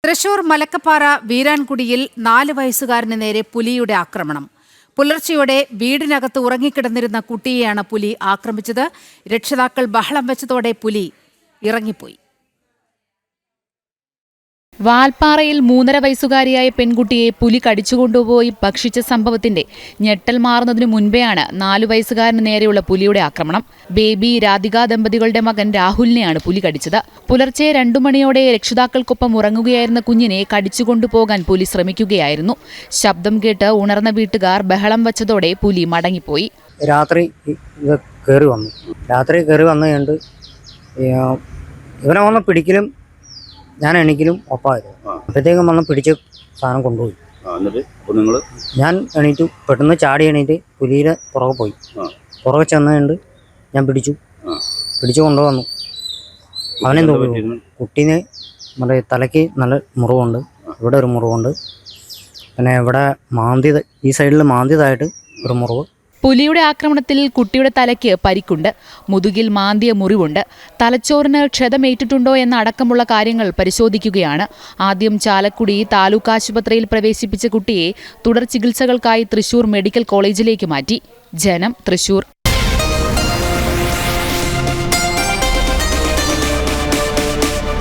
തൃശൂർ മലക്കപ്പാറ വീരാൻകുടിയിൽ 4 വയസ്സുകാരന് നേരെ പുലിയുടെ ആക്രമണം. പുലർച്ചെയോടെ വീടിനകത്ത് ഉറങ്ങിക്കിടന്നിരുന്ന കുട്ടിയെയാണ് പുലി ആക്രമിച്ചത്. രക്ഷിതാക്കൾ ബഹളം വെച്ചതോടെ പുലി ഇറങ്ങിപ്പോയി. വാൽപ്പാറയിൽ 3.5 വയസ്സുകാരിയായ പെൺകുട്ടിയെ പുലി കടിച്ചുകൊണ്ടുപോയി ഭക്ഷിച്ച സംഭവത്തിന്റെ ഞെട്ടൽ മാറുന്നതിനു മുൻപെയാണ് 4 വയസ്സുകാരന് നേരെയുള്ള പുലിയുടെ ആക്രമണം. ബേബി രാധിക ദമ്പതികളുടെ മകൻ രാഹുലിനെയാണ് പുലി കടിച്ചത്. പുലർച്ചെ 2 മണിയോടെ രക്ഷിതാക്കൾക്കൊപ്പം ഉറങ്ങുകയായിരുന്ന കുഞ്ഞിനെ കടിച്ചുകൊണ്ടുപോകാൻ പുലി ശ്രമിക്കുകയായിരുന്നു. ശബ്ദം കേട്ട് ഉണർന്ന വീട്ടുകാർ ബഹളം വച്ചതോടെ പുലി മടങ്ങിപ്പോയി. രാത്രി കയറി വന്നുകൊണ്ട് ഇവനെ വന്ന് പിടിക്കലും ഞാൻ എണീക്കലും ഒപ്പമായിരുന്നു. അപ്പോഴത്തേക്കും വന്ന് പിടിച്ച് സാധനം കൊണ്ടുപോയി. ഞാൻ എണീറ്റു, പെട്ടെന്ന് ചാടി എണീറ്റ് പുലിയുടെ പുറകെ പോയി. പുറകെ ചെന്നുകൊണ്ട് ഞാൻ പിടിച്ചു കൊണ്ടുവന്നു. അവനെ കുട്ടീനെ നമ്മുടെ തലയ്ക്ക് നല്ല മുറിവുണ്ട്, ഇവിടെ ഒരു മുറിവുണ്ട്, പിന്നെ ഇവിടെ ഈ സൈഡിൽ മാന്തിയതായിട്ട് ഒരു മുറിവ്. പുലിയുടെ ആക്രമണത്തിൽ കുട്ടിയുടെ തലയ്ക്ക് പരിക്കുണ്ട്, മുതുകിൽ മാന്തിയ മുറിവുണ്ട്, തലച്ചോറിന് ക്ഷതമേറ്റിട്ടുണ്ടോ എന്നടക്കമുള്ള കാര്യങ്ങൾ പരിശോധിക്കുകയാണ്. ആദ്യം ചാലക്കുടി താലൂക്ക് ആശുപത്രിയിൽ പ്രവേശിപ്പിച്ച കുട്ടിയെ തുടർ ചികിത്സകൾക്കായി തൃശൂർ മെഡിക്കൽ കോളേജിലേക്ക് മാറ്റി. ജനം, തൃശൂർ.